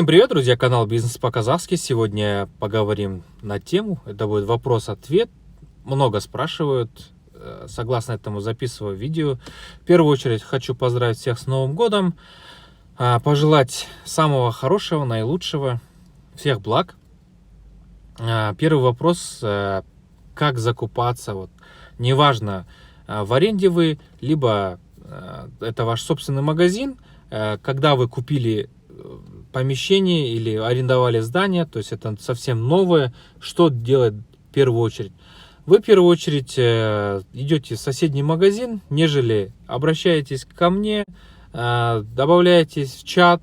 Всем привет, друзья, канал Бизнес по-казахски. Сегодня поговорим на тему, это будет вопрос-ответ. Много спрашивают, согласно этому записываю видео. В первую очередь хочу поздравить всех с Новым годом, пожелать самого хорошего, наилучшего, всех благ. Первый вопрос, как закупаться, неважно, в аренде вы, либо это ваш собственный магазин, когда вы купили помещение или арендовали здание, то есть это совсем новое, что делать в первую очередь? Вы в первую очередь идете в соседний магазин, нежели обращаетесь ко мне, добавляетесь в чат,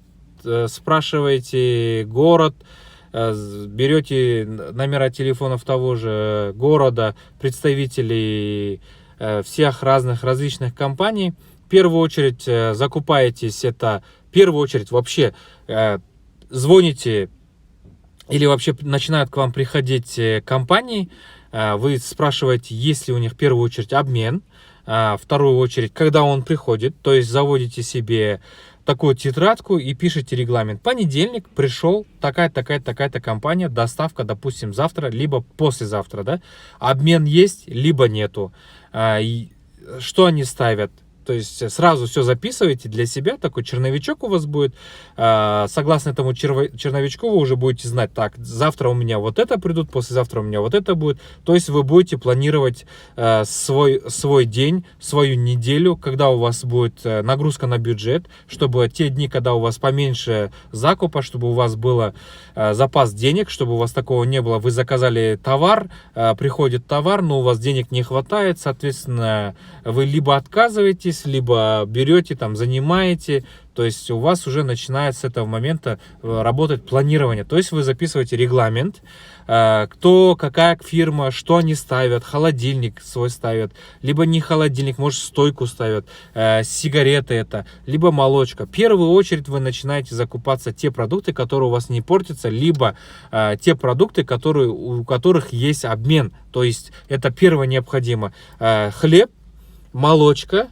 спрашиваете город, берете номера телефонов того же города, представителей всех различных компаний. В первую очередь закупаетесь, это в первую очередь вообще звоните или вообще начинают к вам приходить компании, вы спрашиваете, есть ли у них в первую очередь обмен, вторую очередь, когда он приходит, то есть заводите себе такую тетрадку и пишите регламент. Понедельник пришел такая-то компания, доставка, допустим, завтра, либо послезавтра, да? Обмен есть, либо нету. Что они ставят? То есть сразу все записываете для себя, такой черновичок у вас будет. Согласно этому черновичку вы уже будете знать, так, завтра у меня вот это придут, послезавтра у меня вот это будет. То есть вы будете планировать свой день, свою неделю, когда у вас будет нагрузка на бюджет, чтобы те дни, когда у вас поменьше закупа, чтобы у вас был запас денег, чтобы у вас такого не было. Вы заказали товар, приходит товар, но у вас денег не хватает, соответственно, вы либо отказываетесь, либо берете, там, занимаете, то есть у вас уже начинает с этого момента работать планирование, то есть вы записываете регламент, кто, какая фирма, что они ставят, холодильник свой ставят, либо не холодильник, может стойку ставят, сигареты это, либо молочка. В первую очередь вы начинаете закупаться те продукты, которые у вас не портятся, либо те продукты, у которых есть обмен, то есть это первое необходимо. Хлеб, молочка,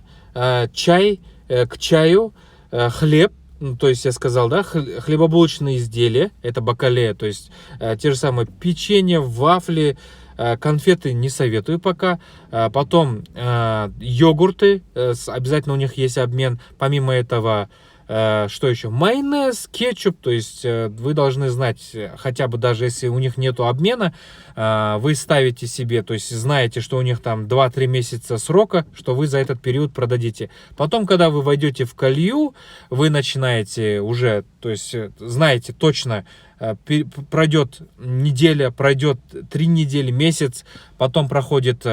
чай, к чаю, хлеб, то есть я сказал, да, хлебобулочные изделия, это бакалея, то есть те же самые печенье, вафли, конфеты не советую пока. Потом йогурты, обязательно у них есть обмен. Помимо этого, что еще? Майонез, кетчуп, то есть вы должны знать, хотя бы даже если у них нету обмена, вы ставите себе, то есть знаете, что у них там 2-3 месяца срока, что вы за этот период продадите. Потом, когда вы войдете в колею, вы начинаете уже, то есть знаете точно, пройдет неделя, пройдет 3 недели, месяц, потом проходит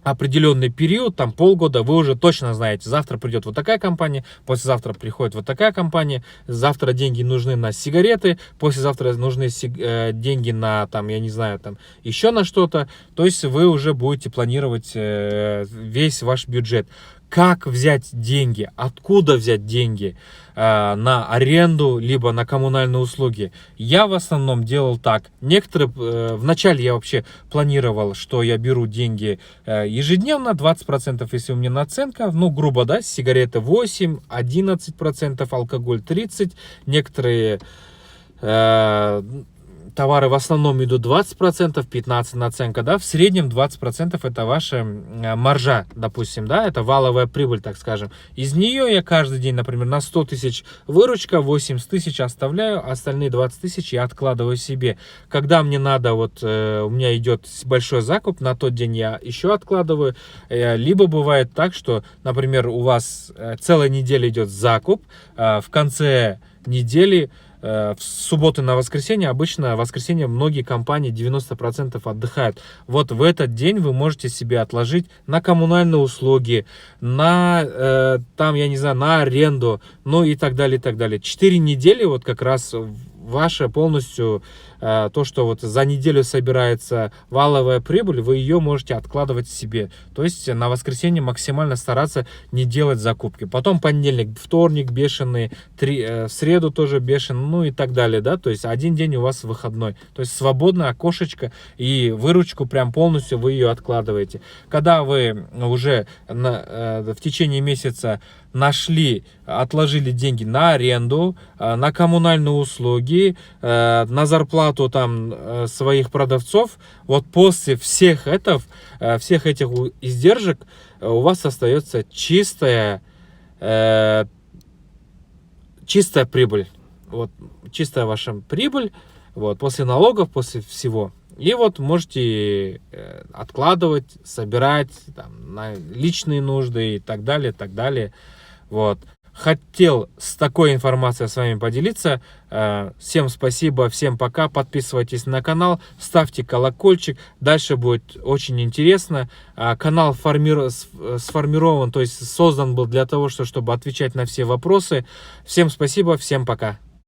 определенный период, там полгода, вы уже точно знаете, завтра придет вот такая компания, послезавтра приходит вот такая компания, завтра деньги нужны на сигареты, послезавтра нужны деньги на, там, я не знаю, там, еще на что-то, то есть вы уже будете планировать весь ваш бюджет. Как взять деньги, откуда взять деньги на аренду, либо на коммунальные услуги. Я в основном делал так. Некоторые, вначале я вообще планировал, что я беру деньги ежедневно, 20%, если у меня наценка, ну, грубо, да, сигареты 8, 11%, алкоголь 30%, некоторые товары в основном идут 20%, 15% наценка, да, в среднем 20% это ваша маржа, допустим, да, это валовая прибыль, так скажем. Из нее я каждый день, например, на 100 тысяч выручка, 80 тысяч оставляю, остальные 20 тысяч я откладываю себе. Когда мне надо, у меня идет большой закуп, на тот день я еще откладываю, либо бывает так, что, например, у вас целая неделя идет закуп, в конце недели, в субботу на воскресенье, обычно в воскресенье многие компании 90% отдыхают. Вот в этот день вы можете себе отложить на коммунальные услуги, на, там, я не знаю, на аренду, ну и так далее, и так далее. 4 недели вот как раз ваша полностью, то, что вот за неделю собирается валовая прибыль, вы ее можете откладывать себе. То есть на воскресенье максимально стараться не делать закупки. Потом понедельник, вторник бешеный, в среду тоже бешеный, ну и так далее, да. То есть один день у вас выходной. То есть свободное окошечко, и выручку прям полностью вы ее откладываете. Когда вы уже в течение месяца нашли, отложили деньги на аренду, на коммунальные услуги, на зарплату там своих продавцов, вот после всех этих издержек у вас остается чистая прибыль. Вот, чистая ваша прибыль, вот, после налогов, после всего. И вот можете откладывать, собирать там, на личные нужды и так далее, так далее. Вот. Хотел с такой информацией с вами поделиться. Всем спасибо, всем пока. Подписывайтесь на канал, ставьте колокольчик. Дальше будет очень интересно. Канал сформирован, то есть создан был для того, чтобы отвечать на все вопросы. Всем спасибо, всем пока.